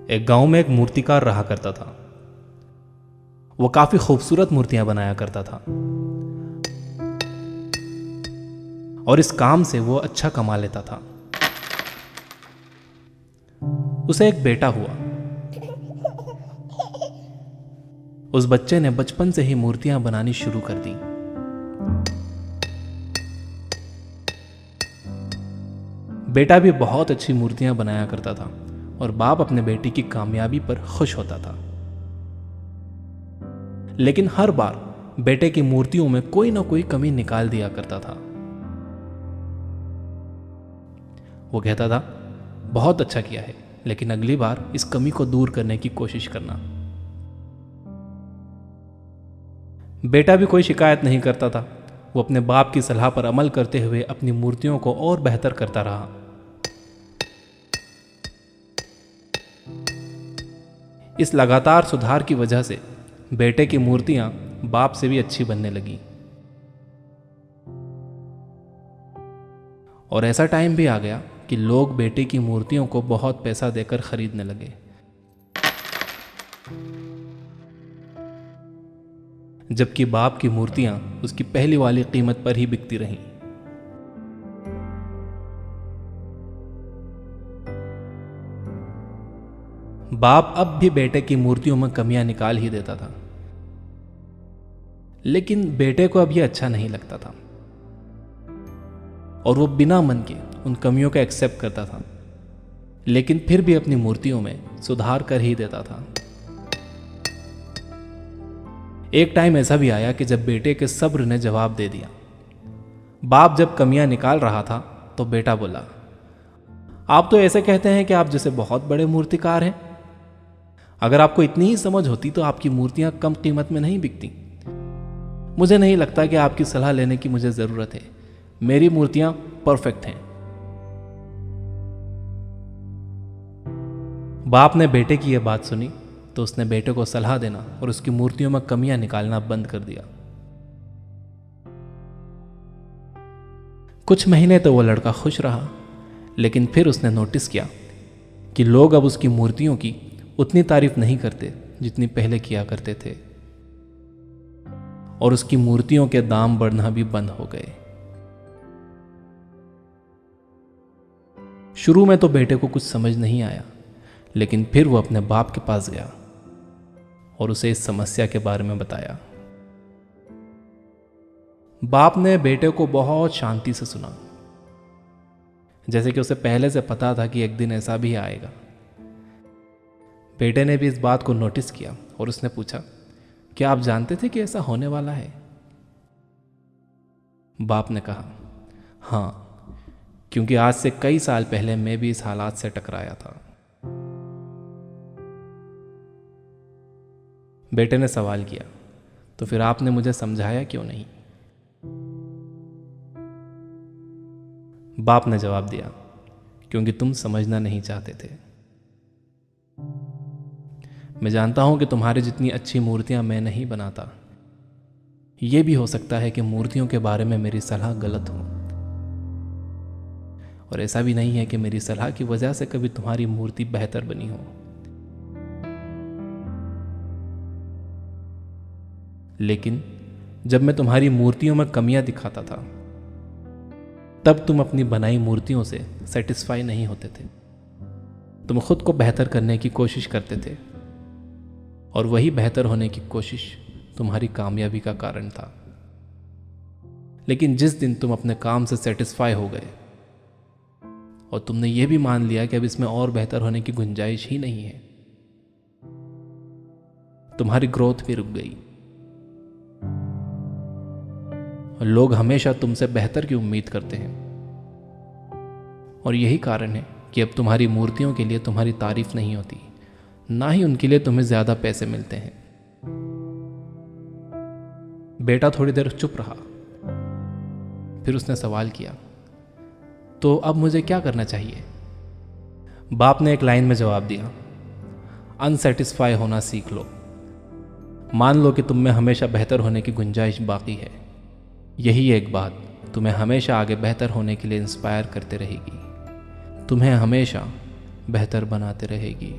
एक गांव में एक मूर्तिकार रहा करता था। वो काफी खूबसूरत मूर्तियां बनाया करता था और इस काम से वो अच्छा कमा लेता था। उसे एक बेटा हुआ। उस बच्चे ने बचपन से ही मूर्तियां बनानी शुरू कर दी। बेटा भी बहुत अच्छी मूर्तियां बनाया करता था और बाप अपने बेटे की कामयाबी पर खुश होता था। लेकिन हर बार बेटे की मूर्तियों में कोई ना कोई कमी निकाल दिया करता था। वो कहता था, बहुत अच्छा किया है, लेकिन अगली बार इस कमी को दूर करने की कोशिश करना। बेटा भी कोई शिकायत नहीं करता था। वो अपने बाप की सलाह पर अमल करते हुए अपनी मूर्तियों को और बेहतर करता रहा। इस लगातार सुधार की वजह से बेटे की मूर्तियां बाप से भी अच्छी बनने लगी। और ऐसा टाइम भी आ गया कि लोग बेटे की मूर्तियों को बहुत पैसा देकर खरीदने लगे। जबकि बाप की मूर्तियां उसकी पहली वाली कीमत पर ही बिकती रहीं। बाप अब भी बेटे की मूर्तियों में कमियां निकाल ही देता था, लेकिन बेटे को अब यह अच्छा नहीं लगता था और वो बिना मन के उन कमियों को एक्सेप्ट करता था, लेकिन फिर भी अपनी मूर्तियों में सुधार कर ही देता था। एक टाइम ऐसा भी आया कि जब बेटे के सब्र ने जवाब दे दिया। बाप जब कमियां निकाल रहा था तो बेटा बोला, आप तो ऐसे कहते हैं कि आप जैसे बहुत बड़े मूर्तिकार हैं। अगर आपको इतनी ही समझ होती तो आपकी मूर्तियां कम कीमत में नहीं बिकती। मुझे नहीं लगता कि आपकी सलाह लेने की मुझे जरूरत है। मेरी मूर्तियां परफेक्ट हैं। बाप ने बेटे की यह बात सुनी तो उसने बेटे को सलाह देना और उसकी मूर्तियों में कमियां निकालना बंद कर दिया। कुछ महीने तो वो लड़का खुश रहा, लेकिन फिर उसने नोटिस किया कि लोग अब उसकी मूर्तियों की उतनी तारीफ नहीं करते जितनी पहले किया करते थे और उसकी मूर्तियों के दाम बढ़ना भी बंद हो गए। शुरू में तो बेटे को कुछ समझ नहीं आया, लेकिन फिर वो अपने बाप के पास गया और उसे इस समस्या के बारे में बताया। बाप ने बेटे को बहुत शांति से सुना, जैसे कि उसे पहले से पता था कि एक दिन ऐसा भी आएगा। बेटे ने भी इस बात को नोटिस किया और उसने पूछा, क्या आप जानते थे कि ऐसा होने वाला है? बाप ने कहा, हाँ, क्योंकि आज से कई साल पहले मैं भी इस हालात से टकराया था। बेटे ने सवाल किया, तो फिर आपने मुझे समझाया क्यों नहीं? बाप ने जवाब दिया, क्योंकि तुम समझना नहीं चाहते थे। मैं जानता हूं कि तुम्हारी जितनी अच्छी मूर्तियां मैं नहीं बनाता। यह भी हो सकता है कि मूर्तियों के बारे में मेरी सलाह गलत हो, और ऐसा भी नहीं है कि मेरी सलाह की वजह से कभी तुम्हारी मूर्ति बेहतर बनी हो। लेकिन जब मैं तुम्हारी मूर्तियों में कमियां दिखाता था, तब तुम अपनी बनाई मूर्तियों से सेटिस्फाई नहीं होते थे। तुम खुद को बेहतर करने की कोशिश करते थे और वही बेहतर होने की कोशिश तुम्हारी कामयाबी का कारण था। लेकिन जिस दिन तुम अपने काम से सेटिस्फाई हो गए और तुमने यह भी मान लिया कि अब इसमें और बेहतर होने की गुंजाइश ही नहीं है, तुम्हारी ग्रोथ भी रुक गई। और लोग हमेशा तुमसे बेहतर की उम्मीद करते हैं, और यही कारण है कि अब तुम्हारी मूर्तियों के लिए तुम्हारी तारीफ नहीं होती, ना ही उनके लिए तुम्हें ज्यादा पैसे मिलते हैं। बेटा थोड़ी देर चुप रहा, फिर उसने सवाल किया, तो अब मुझे क्या करना चाहिए? बाप ने एक लाइन में जवाब दिया, अनसेटिस्फाई होना सीख लो। मान लो कि तुम में हमेशा बेहतर होने की गुंजाइश बाकी है। यही एक बात तुम्हें हमेशा आगे बेहतर होने के लिए इंस्पायर करते रहेगी, तुम्हें हमेशा बेहतर बनाते रहेगी।